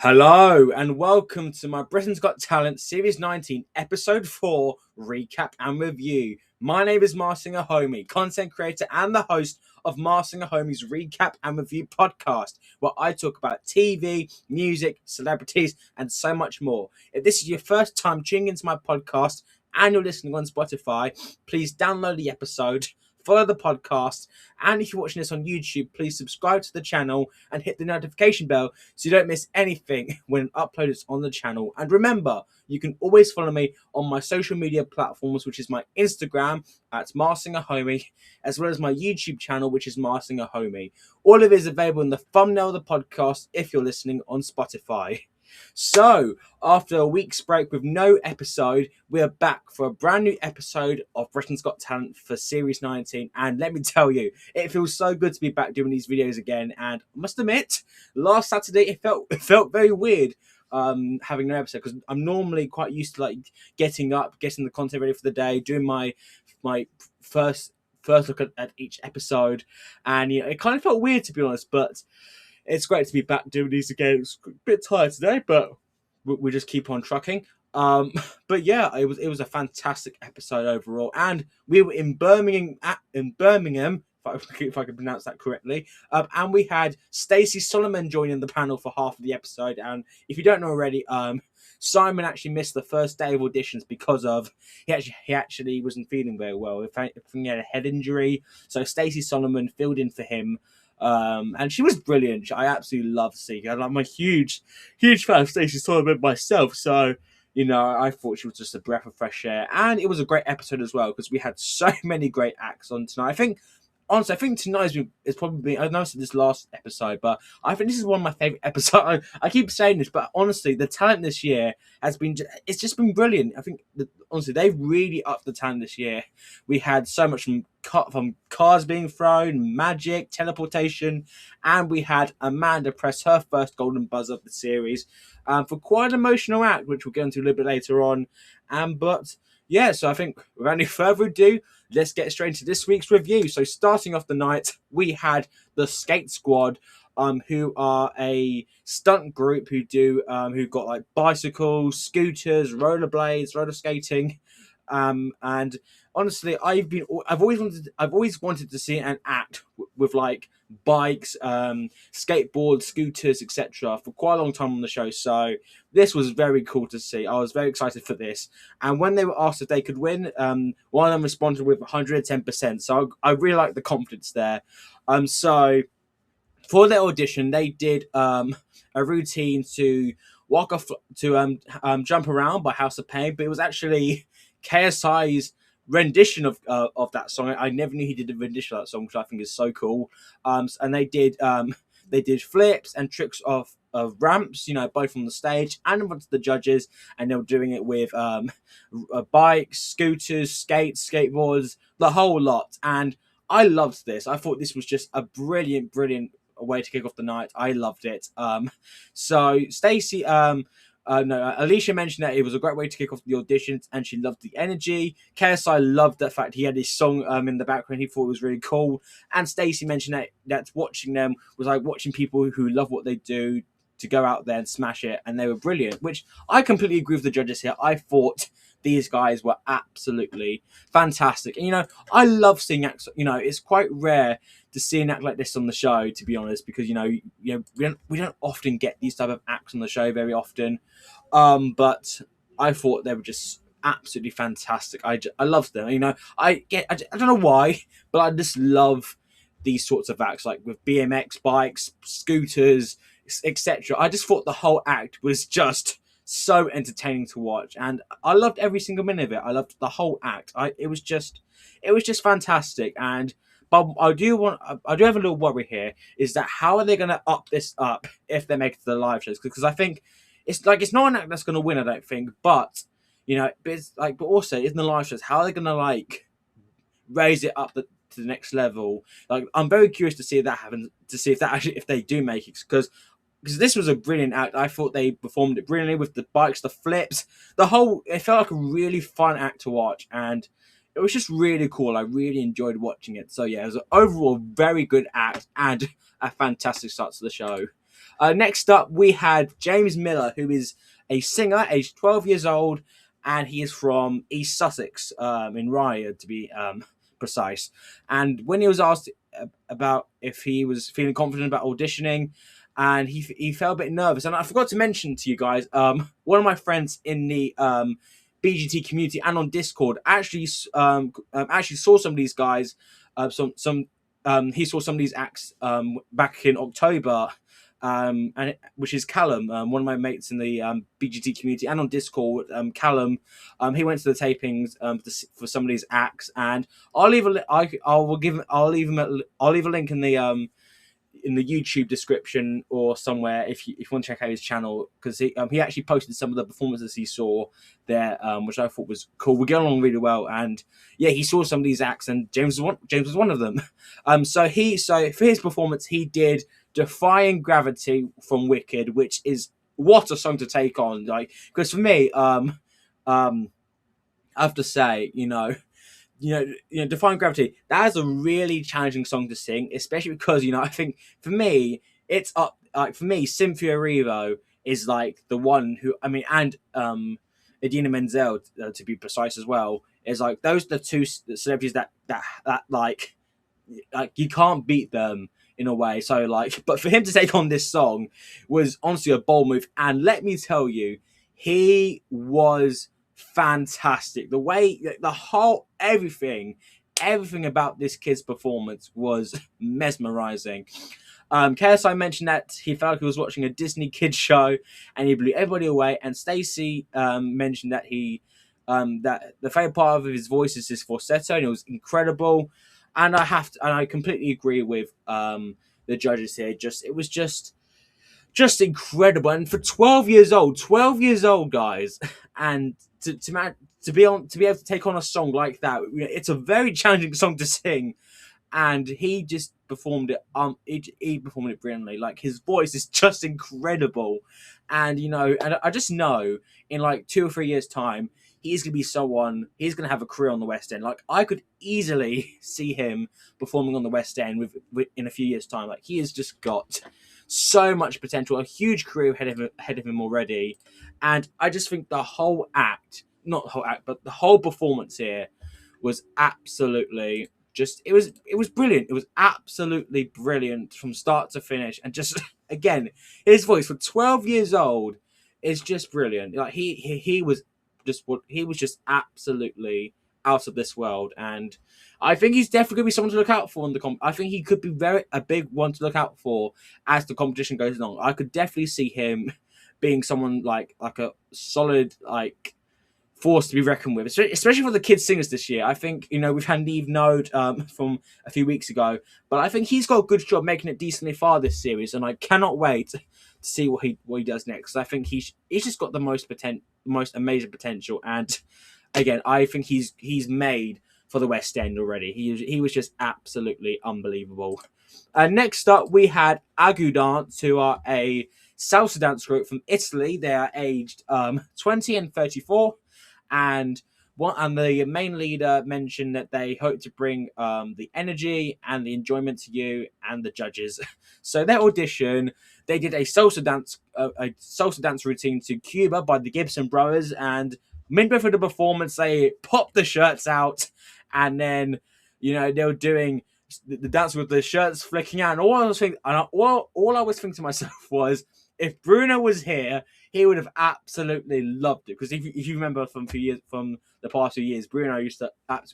Hello and welcome to my Britain's Got Talent Series 19 Episode 4 Recap and Review. My name is Marcin Ahomi, content creator and the host of Marcin Ahomi's Recap and Review podcast, where I talk about TV, music, celebrities and so much more. If this is your first time tuning into my podcast and you're listening on Spotify, please download the episode, follow the podcast, and if you're watching this on YouTube, please subscribe to the channel and hit the notification bell so you don't miss anything when uploaded on the channel. And remember, you can always follow me on my social media platforms, which is my Instagram at Marcin Ahomi, as well as my YouTube channel, which is Marcin Ahomi. All of it is available in the thumbnail of the podcast if you're listening on Spotify. So, after a week's break with no episode, we are back for a brand new episode of Britain's Got Talent for Series 19. And let me tell you, it feels so good to be back doing these videos again. And I must admit, last Saturday it felt very weird having no episode, because I'm normally quite used to getting up, getting the content ready for the day, doing my first look at each episode, and it kind of felt weird, to be honest, but it's great to be back doing these again. It's a bit tired today, but we just keep on trucking. But yeah, it was a fantastic episode overall, and we were in Birmingham, if I can pronounce that correctly. And we had Stacey Soloman joining the panel for half of the episode. And if you don't know already, Simon actually missed the first day of auditions because of he actually wasn't feeling very well. He had a head injury, so Stacey Soloman filled in for him. And she was brilliant. I absolutely love seeing her. I'm a huge fan of Stacey Soloman myself, so I thought she was just a breath of fresh air. And it was a great episode as well, because we had so many great acts on tonight. I think tonight is probably, I know this last episode, but I think this is one of my favourite episodes. I keep saying this, but honestly, the talent this year it's just been brilliant. I think, honestly, they've really upped the talent this year. We had so much from cars being thrown, magic, teleportation, and we had Amanda press her first golden buzzer of the series for quite an emotional act, which we'll get into a little bit later on. But yeah, so I think without any further ado, let's get straight into this week's review. So starting off the night, we had the Skate Squad, who are a stunt group who got like bicycles, scooters, rollerblades, roller skating, and honestly, I've always wanted to see an act with like bikes, skateboards, scooters, etc. for quite a long time on the show. So this was very cool to see. I was very excited for this. And when they were asked if they could win, one of them responded with 110%. So I really like the confidence there. So for their audition, they did a routine to walk off to jump around by House of Pain, but it was actually KSI's rendition of that song. I never knew he did a rendition of that song, which I think is so cool. And they did flips and tricks of ramps, both on the stage and in front of the judges, and they were doing it with bikes, scooters, skateboards, the whole lot. And I loved this. I thought this was just a brilliant way to kick off the night. I loved it. So Stacey, Alicia mentioned that it was a great way to kick off the auditions, and she loved the energy. KSI loved the fact he had his song in the background. He thought it was really cool. And Stacey mentioned that watching them was like watching people who love what they do to go out there and smash it, and they were brilliant, which I completely agree with the judges here. I thought these guys were absolutely fantastic. And I love seeing acts. It's quite rare to see an act like this on the show, to be honest, because we don't often get these type of acts on the show very often. But I thought they were just absolutely fantastic. I loved them. I don't know why, but I just love these sorts of acts, like with BMX bikes, scooters, etc. I just thought the whole act was just so entertaining to watch, and I loved every single minute of it. I loved the whole act. It was just fantastic. But I do have a little worry here, is that how are they going to up this up if they make it to the live shows? Because I think it's not an act that's going to win, I don't think, but but also in the live shows, how are they going to raise it up to the next level? I'm very curious to see if that happens, to see if they do make it, because this was a brilliant act. I thought they performed it brilliantly with the bikes, the flips, it felt like a really fun act to watch, and it was just really cool. I really enjoyed watching it. So yeah, it was an overall very good act and a fantastic start to the show. Next up, we had James Miller, who is a singer, aged 12 years old, and he is from East Sussex, in Rye, to be precise. And when he was asked about if he was feeling confident about auditioning, and he felt a bit nervous. And I forgot to mention to you guys, one of my friends in the BGT community and on Discord actually saw some of these guys, he saw some of these acts back in October, which is Callum, one of my mates in the BGT community and on Discord. Callum, he went to the tapings for some of these acts, and I'll leave a link in the YouTube description or somewhere if you want to check out his channel, because he actually posted some of the performances he saw there, which I thought was cool. We get along really well, and yeah, he saw some of these acts, and James was one of them. So for his performance, he did "Defying Gravity" from Wicked, which is what a song to take on. Like, because for me, I have to say, Defying Gravity, that is a really challenging song to sing, especially because, I think for me, it's up, like, for me, Cynthia Erivo is like the one who, and Idina Menzel, to be precise as well, is like, those are the two celebrities that you can't beat them in a way. So, like, but for him to take on this song was honestly a bold move. And let me tell you, he was fantastic. The way, the whole, everything about this kid's performance was mesmerizing. KSI mentioned that he felt like he was watching a Disney kids show, and he blew everybody away. And Stacey mentioned that that the favorite part of his voice is his falsetto, and it was incredible. And I completely agree with the judges here. It was just incredible. And for 12 years old, guys, and to be able to take on a song like that, it's a very challenging song to sing, and he just performed it. He performed it brilliantly. Like, his voice is just incredible, and and I just know in like 2 or 3 years' time, he's gonna be someone. He's gonna have a career on the West End. Like, I could easily see him performing on the West End with in a few years' time. Like, he has just got so much potential, a huge career ahead of him already, and I just think the whole act, not the whole act, but the whole performance here was absolutely it was brilliant. It was absolutely brilliant from start to finish, and just again, his voice for 12 years old is just brilliant. Like, he was just absolutely out of this world, and I think he's definitely going to be someone to look out for in the I think he could be a big one to look out for as the competition goes along. I could definitely see him being someone like a solid, like, force to be reckoned with, especially for the kids singers this year. I think, we've had Neve Node from a few weeks ago, but I think he's got a good job making it decently far this series, and I cannot wait to see what he does next. I think he's just got the most amazing potential, and again, I think he's made for the West End already. He was just absolutely unbelievable. Next up, we had Agu Dance, who are a salsa dance group from Italy. They are aged 20 and 34, and the main leader mentioned that they hope to bring the energy and the enjoyment to you and the judges. So their audition, they did a salsa dance routine to Cuba by the Gibson Brothers, and midway through the performance, they popped the shirts out, and then they were doing the dance with the shirts flicking out. And all I was thinking to myself was, if Bruno was here, he would have absolutely loved it. Because if you remember from the past few years, Bruno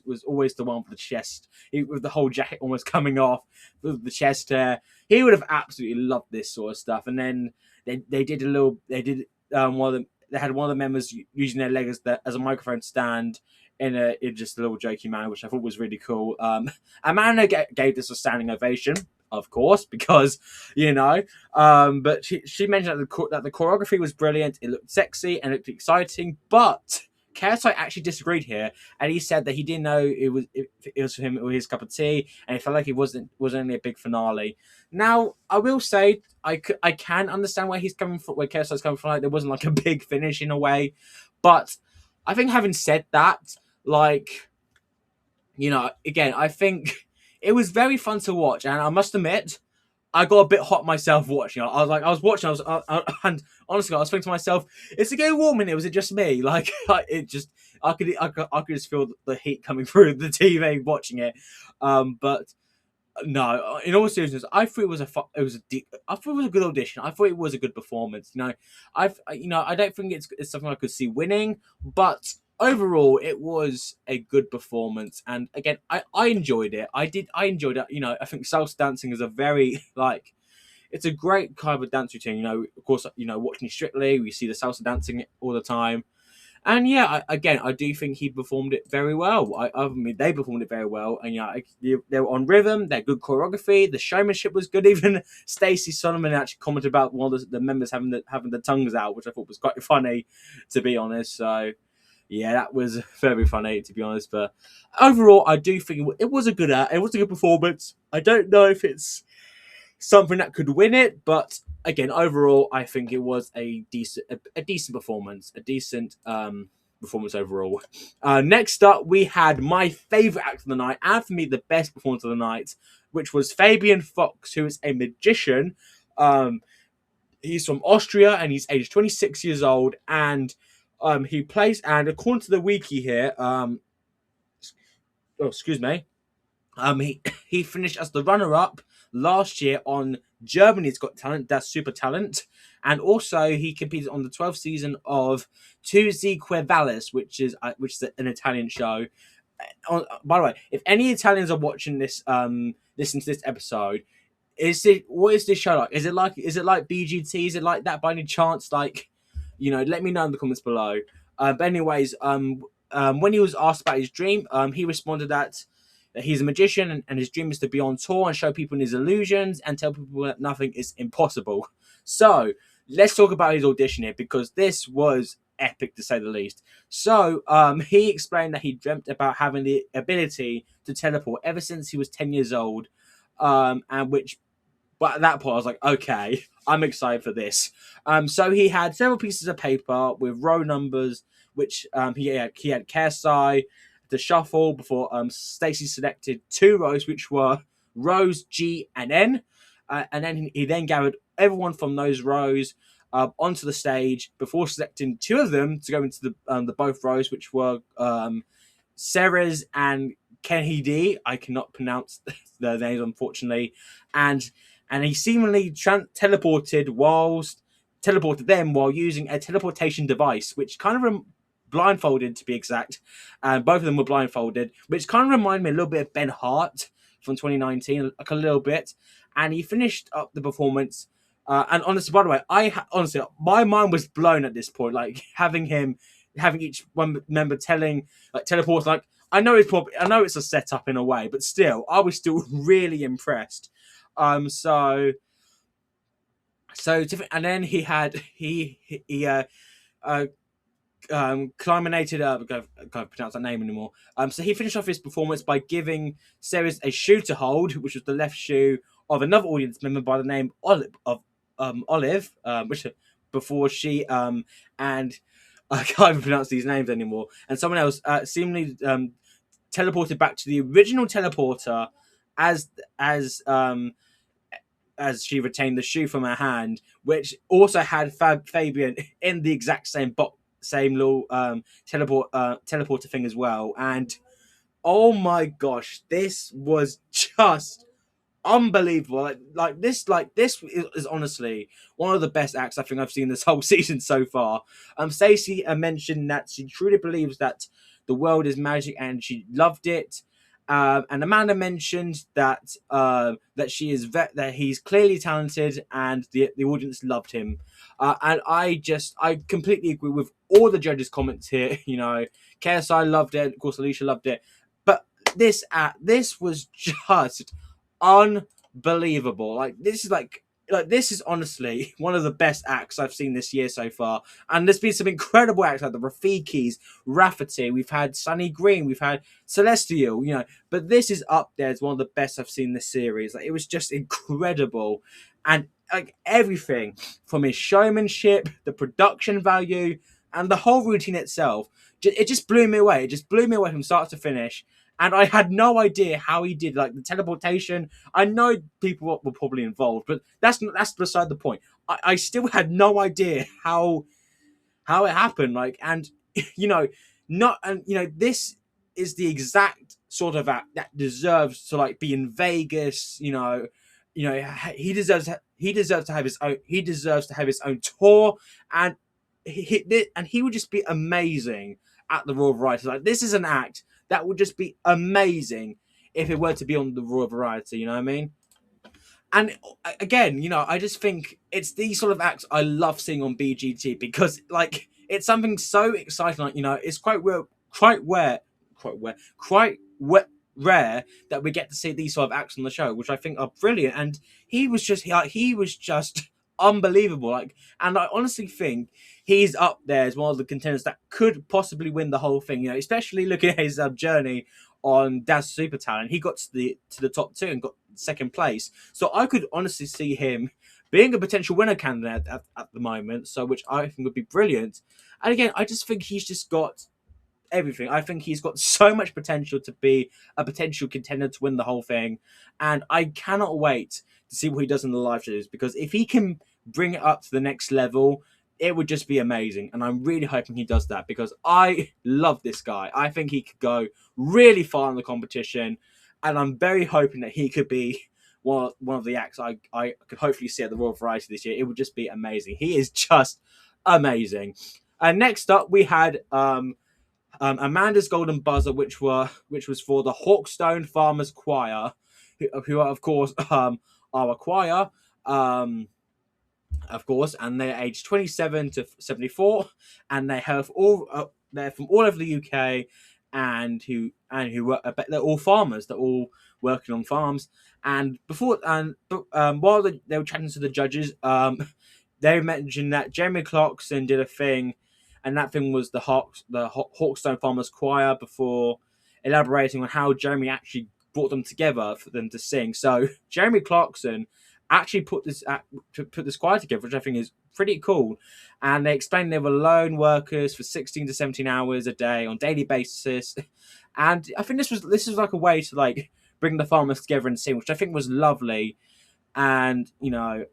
was always the one with the chest, with the whole jacket almost coming off, with the chest hair. He would have absolutely loved this sort of stuff. And then they did they had one of the members using their leg as a microphone stand in just a little jokey manner, which I thought was really cool. Amanda gave this a standing ovation, of course, because but she mentioned that the choreography was brilliant. It looked sexy and it looked exciting, but KSI actually disagreed here, and he said that he didn't know it was for him, it was his cup of tea, and he felt like it was only a big finale. Now, I will say I can understand where KSI's coming from. Like, there wasn't like a big finish in a way, but I think having said that, like, again, I think it was very fun to watch, and I must admit, I got a bit hot myself watching. I was watching. And honestly, I was thinking to myself, is it getting warm in here? Was it just me? It just, I could just feel the heat coming through the TV watching it. But no, in all seriousness, I thought it was I thought it was a good audition. I thought it was a good performance. I don't think it's something I could see winning, but overall, it was a good performance. And again, I enjoyed it. I enjoyed it. I think salsa dancing is a very it's a great kind of dance routine. Of course, watching Strictly, we see the salsa dancing all the time. And yeah, I do think he performed it very well. I mean, they performed it very well, and they were on rhythm. Their good choreography, the showmanship was good. Even Stacey Soloman actually commented about one of the members having the tongues out, which I thought was quite funny, to be honest. So yeah, that was very funny, to be honest. But overall, I do think it was a good performance. I don't know if it's something that could win it, but again, overall, I think it was a decent performance, a decent performance overall. Next up, we had my favorite act of the night, and for me, the best performance of the night, which was Fabian Fox, who is a magician. He's from Austria, and he's aged 26 years old, and he plays. And according to the wiki here, excuse me. He finished as the runner-up last year on Germany's Got Talent, that's Super Talent, and he competed on the 12th season of Tu Si Valis, which is an Italian show. By the way, if any Italians are watching this, listen to this episode, what is this show like? Is it like BGT? Is it like that by any chance? Let me know in the comments below. But anyways, when he was asked about his dream, he responded that he's a magician and his dream is to be on tour and show people his illusions and tell people that nothing is impossible. So let's talk about his audition here, because this was epic to say the least. So he explained that he dreamt about having the ability to teleport ever since he was 10 years old, but at that point, I was like, okay, I'm excited for this. So he had several pieces of paper with row numbers, which he had Kersai to shuffle before Stacey selected 2 rows, which were rows G and N. And then he gathered everyone from those rows onto the stage before selecting 2 of them to go into the both rows, which were Ceres and Kenhidi. I cannot pronounce their names, unfortunately. And he seemingly teleported them while using a teleportation device, which kind of blindfolded, to be exact. And both of them were blindfolded, which kind of reminded me a little bit of Ben Hart from 2019, like a little bit. And he finished up the performance. And honestly, by the way, my mind was blown at this point. Like having each one member teleport. Like I know it's a setup in a way, but still, I was still really impressed. So different. And then he Climinated, I can't pronounce that name anymore. So he finished off his performance by giving Ceres a shoe to hold, which was the left shoe of another audience member by the name Olive, which before she and I can't even pronounce these names anymore. And someone else seemingly teleported back to the original teleporter as she retained the shoe from her hand, which also had Fabian in the exact same little teleporter thing as well. And oh my gosh, this was just unbelievable. This is honestly one of the best acts I think I've seen this whole season so far. Stacey mentioned that she truly believes that the world is magic and she loved it. And Amanda mentioned that that he's clearly talented and the audience loved him. And I completely agree with all the judges' comments here. KSI loved it, of course Alicia loved it, but this was just unbelievable. This is honestly one of the best acts I've seen this year so far. And there's been some incredible acts like the Rafiki's, Rafferty, we've had Sunny Green, we've had Celestial, but this is up there as one of the best I've seen this series. It was just incredible. And everything from his showmanship, the production value, and the whole routine itself, it just blew me away. It just blew me away from start to finish. And I had no idea how he did like the teleportation. I know people were probably involved, but that's beside the point. I still had no idea how it happened. Like, and you know, not and you know, this is the exact sort of act that deserves to like be in Vegas. He deserves to have his own. He deserves to have his own tour, and he would just be amazing at the Royal Variety. Like, this is an act that would just be amazing if it were to be on the Royal Variety. You know what I mean? And again, I just think it's these sort of acts I love seeing on BGT because, like, it's something so exciting. Like, it's quite rare that we get to see these sort of acts on the show, which I think are brilliant. And he was just unbelievable. Like, and I honestly think he's up there as one of the contenders that could possibly win the whole thing. Especially looking at his journey on Dad's Super Talent. He got to the top two and got second place. So I could honestly see him being a potential winner candidate at the moment. So, which I think would be brilliant. And again, I just think he's just got everything. I think he's got so much potential to be a potential contender to win the whole thing. And I cannot wait to see what he does in the live shows, because if he can bring it up to the next level, it would just be amazing. And I'm really hoping he does that, because I love this guy. I think he could go really far in the competition. And I'm very hoping that he could be one of the acts I could hopefully see at the Royal Variety this year. It would just be amazing. He is just amazing. And next up, we had Amanda's Golden Buzzer, which was for the Hawkstone Farmers Choir, who are, of course, are a choir, of course, and they're aged 27 to 74, and they're from all over the UK, and they're all farmers. They're all working on farms. And while they were chatting to the judges, they mentioned that Jeremy Clarkson did a thing, and that thing was the Hawkstone Farmers Choir, before elaborating on how Jeremy actually brought them together for them to sing. So Jeremy Clarkson actually put this choir together, which I think is pretty cool. And they explained they were lone workers for 16 to 17 hours a day on a daily basis. And I think this was like a way to like bring the farmers together and sing, which I think was lovely. And I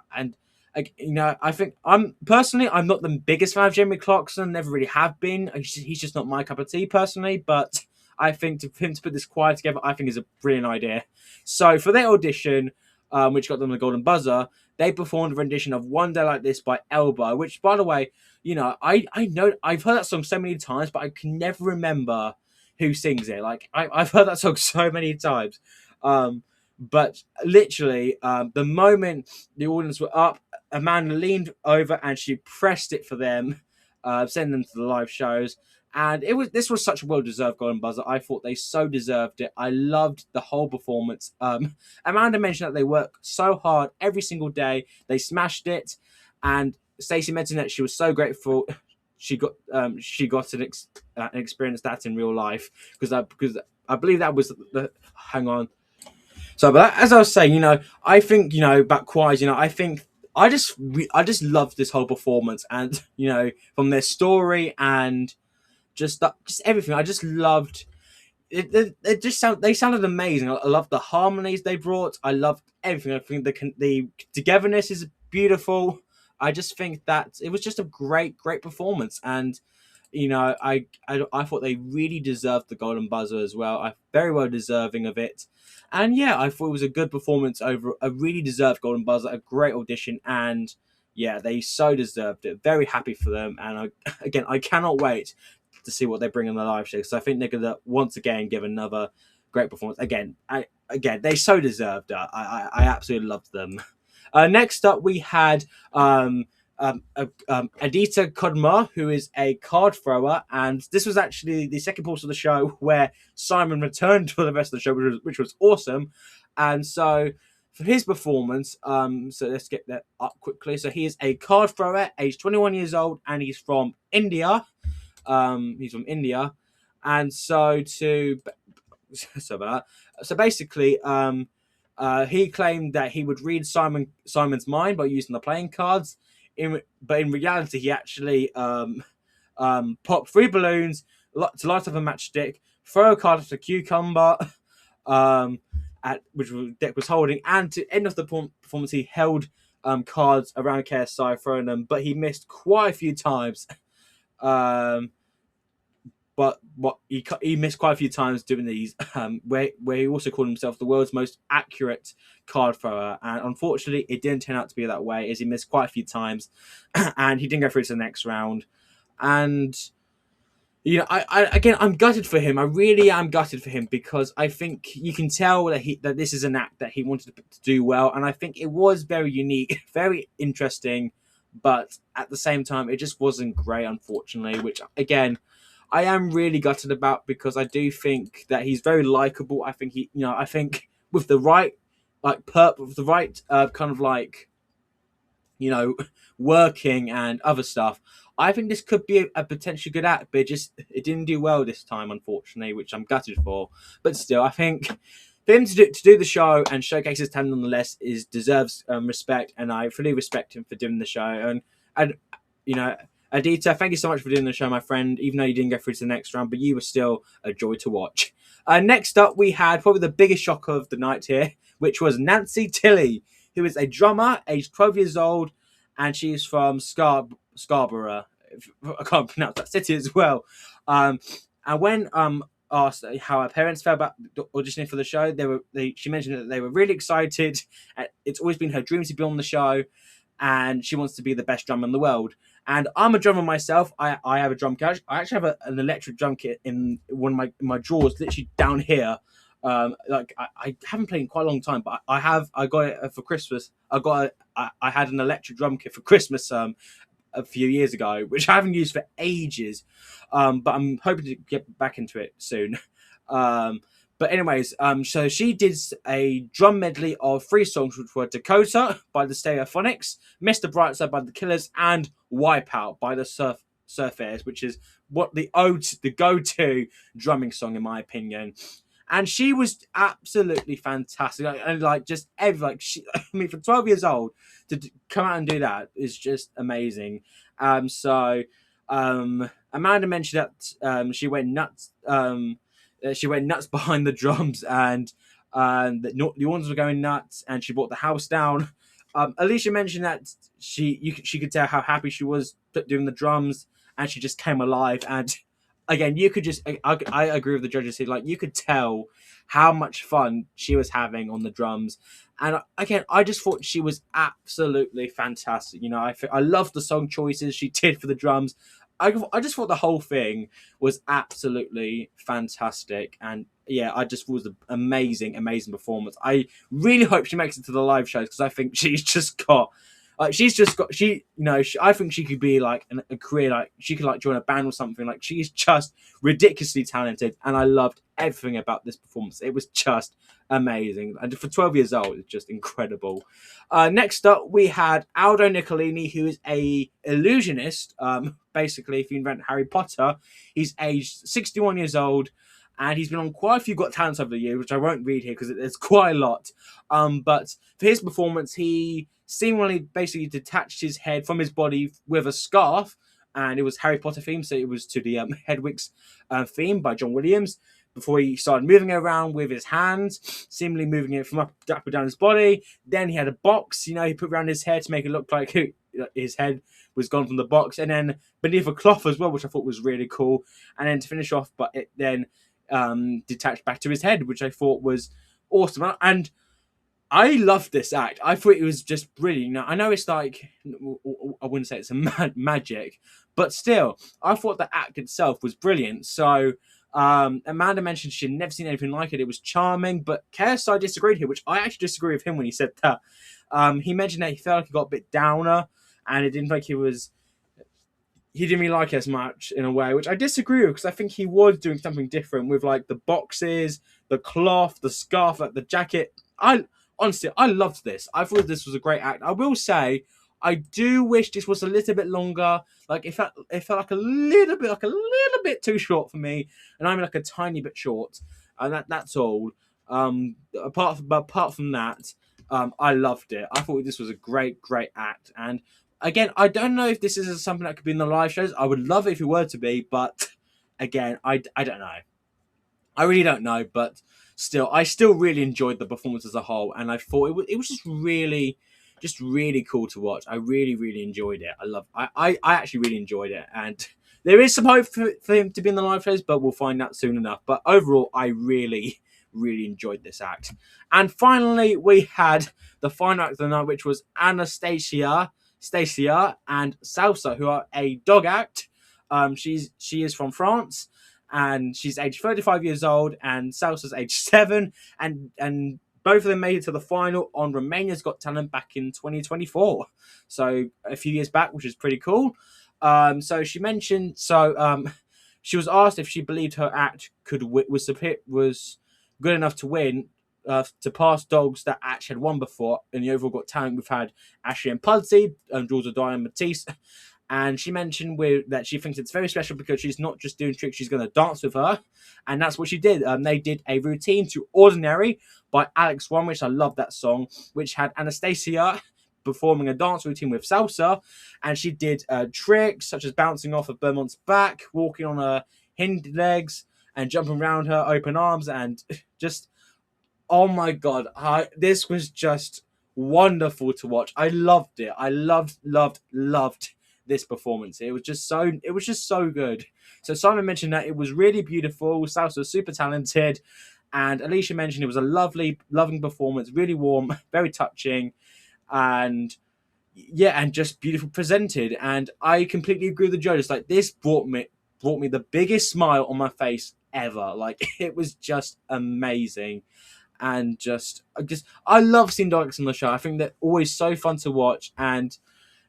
think I'm not the biggest fan of Jeremy Clarkson, never really have been. He's just not my cup of tea personally, but I think for him to put this choir together, I think is a brilliant idea. So for their audition, which got them the Golden Buzzer, they performed a rendition of One Day Like This by Elbow, which, by the way, I know I've heard that song so many times, but I can never remember who sings it. Like, I've heard that song so many times. But literally, the moment the audience were up, Amanda leaned over and she pressed it for them, sending them to the live shows. And this was such a well-deserved Golden Buzzer. I thought they so deserved it. I loved the whole performance. Amanda mentioned that they work so hard every single day. They smashed it. And Stacey mentioned that she was so grateful she got an experience that in real life, because I believe that was the hang on. So, but as I was saying, I think about choirs. I think I just loved this whole performance, and from their story and just everything. I just loved it. They sounded amazing. I loved the harmonies they brought. I loved everything. I think the togetherness is beautiful. I just think that it was just a great performance, and I thought they really deserved the Golden Buzzer as well. I very well deserving of it. And yeah, I thought it was a good performance over a really deserved Golden Buzzer, a great audition, and yeah, they so deserved it. Very happy for them, and I cannot wait to see what they bring in the live show, because I think they're gonna once again give another great performance. Again, they so deserved it. I absolutely loved them. Next up, we had Adita Kodma, who is a card thrower, and this was actually the second portion of the show where Simon returned for the rest of the show, which was awesome. And so for his performance, so let's get that up quickly. So he is a card thrower, aged 21 years old, and he's from India. And so basically, he claimed that he would read Simon's mind by using the playing cards. But in reality, he actually popped 3 balloons to light up a matchstick, throw a card at a cucumber, um, which Deck was holding, and to end off the performance, he held cards around KSI, throwing them, but he missed quite a few times. Um, but what he missed quite a few times doing these, where he also called himself the world's most accurate card thrower, and unfortunately, it didn't turn out to be that way, as he missed quite a few times, and he didn't go through to the next round. And I'm gutted for him. I really am gutted for him, because I think you can tell that this is an act that he wanted to do well, and I think it was very unique, very interesting, but at the same time, it just wasn't great, unfortunately. Which again, I am really gutted about, because I do think that he's very likable. I think I think with the right with the right kind of you know, working and other stuff, I think this could be a potentially good act, but it didn't do well this time, unfortunately, which I'm gutted for. But still, I think for him to do the show and showcase his talent nonetheless deserves respect, and I fully respect him for doing the show. And you know, Adita, thank you so much for doing the show, my friend. Even though you didn't go through to the next round, but you were still a joy to watch. Next up, we had probably the biggest shock of the night here, which was Nancy Tilley, who is a drummer, aged 12 years old, and she's from Scarborough. I can't pronounce that city as well. And when asked how her parents felt about auditioning for the show, she mentioned that they were really excited. It's always been her dream to be on the show, and she wants to be the best drummer in the world. And I'm a drummer myself. I have a drum kit. I actually have an electric drum kit in one of my drawers, literally down here. I haven't played in quite a long time, but I got it for Christmas. I had an electric drum kit for Christmas a few years ago, which I haven't used for ages. But I'm hoping to get back into it soon. But anyways, so she did a drum medley of 3 songs, which were Dakota by the Stereophonics, Mr. Brightside by the Killers, and Wipeout by the Surfers, which is what the go-to drumming song in my opinion. And she was absolutely fantastic, and just I mean, for 12 years old to come out and do that is just amazing. So Amanda mentioned that she went nuts. She went nuts behind the drums, and that the ones were going nuts, and she brought the house down. Alicia mentioned that she could tell how happy she was doing the drums, and she just came alive. And again, you could I agree with the judges here. You could tell how much fun she was having on the drums. And again, I just thought she was absolutely fantastic. I loved the song choices she did for the drums. I just thought the whole thing was absolutely fantastic. And yeah, I just was an amazing performance. I really hope she makes it to the live shows, because I think she's just got I think she could be a career, she could join a band or something. She's just ridiculously talented, and I loved everything about this performance. It was just amazing, and for 12 years old, it's just incredible. Next up, we had Aldo Nicolini, who is a illusionist. Basically, if you invent Harry Potter, he's aged 61 years old. And he's been on quite a few Got Talents over the years, which I won't read here because it's quite a lot. But for his performance, he seemingly basically detached his head from his body with a scarf, and it was Harry Potter themed, so it was to the Hedwig's theme by John Williams. Before he started moving it around with his hands, seemingly moving it from up and down his body. Then he had a box, he put around his head to make it look like his head was gone from the box, and then beneath a cloth as well, which I thought was really cool. And then to finish off, but it then detached back to his head, which I thought was awesome. And I loved this act. I thought it was just brilliant. I know it's I wouldn't say it's a magic, but still, I thought the act itself was brilliant. So Amanda mentioned she'd never seen anything like it. It was charming, but KSI disagreed here, which I actually disagree with him when he said that. He mentioned that he felt like he got a bit downer, and it didn't like he didn't really like it as much in a way, which I disagree with, because I think he was doing something different with the boxes, the cloth, the scarf, the jacket. Honestly, I loved this. I thought this was a great act. I will say, I do wish this was a little bit longer. It felt like a little bit too short for me, and I'm a tiny bit short, and that's all. Apart from that, I loved it. I thought this was a great act. And again, I don't know if this is something that could be in the live shows. I would love it if it were to be, but again, I don't know. I really don't know, but still, I still really enjoyed the performance as a whole, and I thought it was just really cool to watch. I really, really enjoyed it. I actually really enjoyed it, and there is some hope for him to be in the live shows, but we'll find out soon enough. But overall, I really, really enjoyed this act. And finally, we had the final act of the night, which was Stacia, and Salsa, who are a dog act. She is from France, and she's aged 35 years old, and Salsa's aged 7, and both of them made it to the final on Romania's Got Talent back in 2024, so a few years back, which is pretty cool. So she mentioned, she was asked if she believed her act was good enough to win, to pass dogs that actually had won before in the overall Got Talent. We've had Ashley and Pudsey, Jules O'Donnell and Matisse. And she mentioned that she thinks it's very special because she's not just doing tricks, she's going to dance with her. And that's what she did. They did a routine to Ordinary by Alex One, which I love that song, which had Anastasia performing a dance routine with Salsa. And she did tricks such as bouncing off of Beaumont's back, walking on her hind legs, and jumping around her open arms. And just, oh my God, this was just wonderful to watch. I loved it. I loved this performance. It was just so good. So Simon mentioned that it was really beautiful. Salsa was super talented, and Alicia mentioned it was a loving performance, really warm, very touching, and yeah, and just beautiful presented. And I completely agree with the judges. Like, this brought me the biggest smile on my face ever. Like, it was just amazing. And I love seeing dogs on the show. I think they're always so fun to watch. And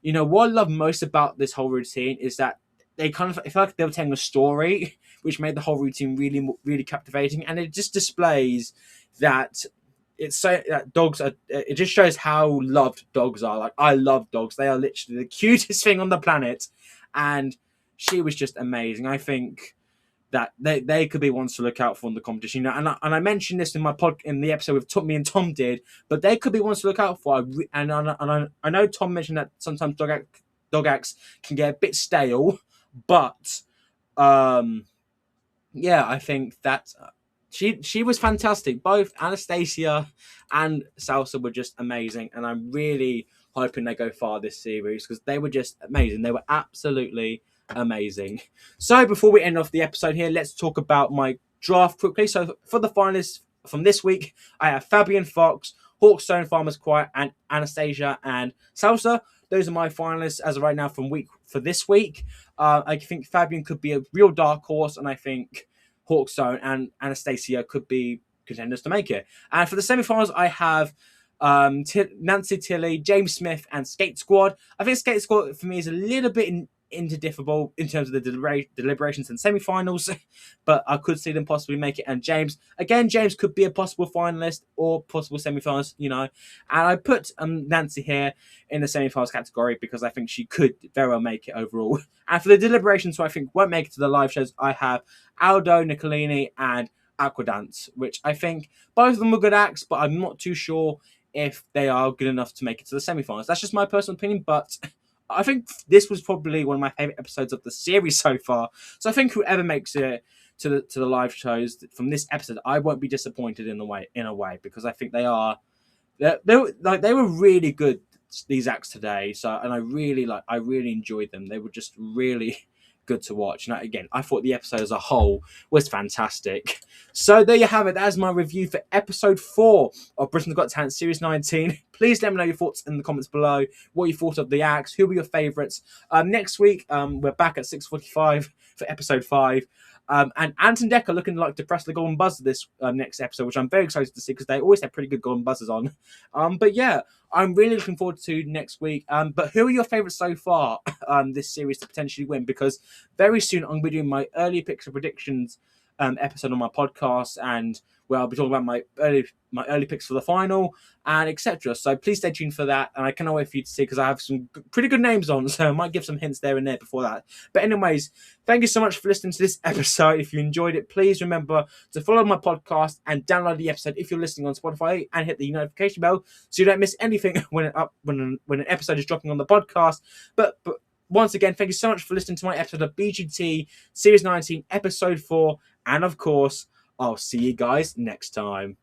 what I love most about this whole routine is that I feel like they were telling a story, which made the whole routine really, really captivating. And it just displays that dogs are. It just shows how loved dogs are. Like, I love dogs. They are literally the cutest thing on the planet. And she was just amazing. I think that they could be ones to look out for in the competition. And I mentioned this in the episode with me and Tom did, but they could be ones to look out for. I know Tom mentioned that sometimes dog acts can get a bit stale, but yeah, I think that she was fantastic. Both Anastasia and Salsa were just amazing, and I'm really hoping they go far this series because they were just amazing. They were absolutely amazing. So before we end off the episode here, let's talk about my draft quickly. So for the finalists from this week, I have Fabian Fox, Hawkstone, Farmer's Quiet, and Anastasia and Salsa. Those are my finalists as of right now for this week. I think Fabian could be a real dark horse, and I think Hawkstone and Anastasia could be contenders to make it. And for the semi-finals, I have Nancy Tilly, James Smith, and Skate Squad. I think Skate Squad for me is a little bit interdifferable in terms of the deliberations and semi-finals, but I could see them possibly make it. And James could be a possible finalist or possible semi-finals, and I put Nancy here in the semi-finals category because I think she could very well make it overall. And for the deliberations, who I think won't make it to the live shows, I have Aldo, Nicolini, and Aquadance, which I think both of them are good acts, but I'm not too sure if they are good enough to make it to the semi-finals. That's just my personal opinion, but I think this was probably one of my favorite episodes of the series so far. So I think whoever makes it to the live shows from this episode, I won't be disappointed in a way because I think they were really good, these acts today. So, and I really enjoyed them. They were just really good to watch. And again, I thought the episode as a whole was fantastic. So there you have it. That's my review for episode 4 of Britain's Got Talent Series 19. Please let me know your thoughts in the comments below. What you thought of the acts. Who were your favourites? Next week, we're back at 6:45 for episode 5. And Anton Decker looking like to press the golden buzzer this next episode, which I'm very excited to see because they always have pretty good golden buzzers on. But yeah, I'm really looking forward to next week. But who are your favourites so far this series to potentially win? Because very soon I'm going to be doing my early picks and predictions episode on my podcast, and where I'll be talking about my early picks for the final and etc. So please stay tuned for that, and I cannot wait for you to see because I have some pretty good names on, so I might give some hints there and there before that. But anyways, thank you so much for listening to this episode. If you enjoyed it, please remember to follow my podcast and download the episode if you're listening on Spotify, and hit the notification bell so you don't miss anything when an episode is dropping on the podcast. But once again, thank you so much for listening to my episode of BGT Series 19, Episode 4, and of course, I'll see you guys next time.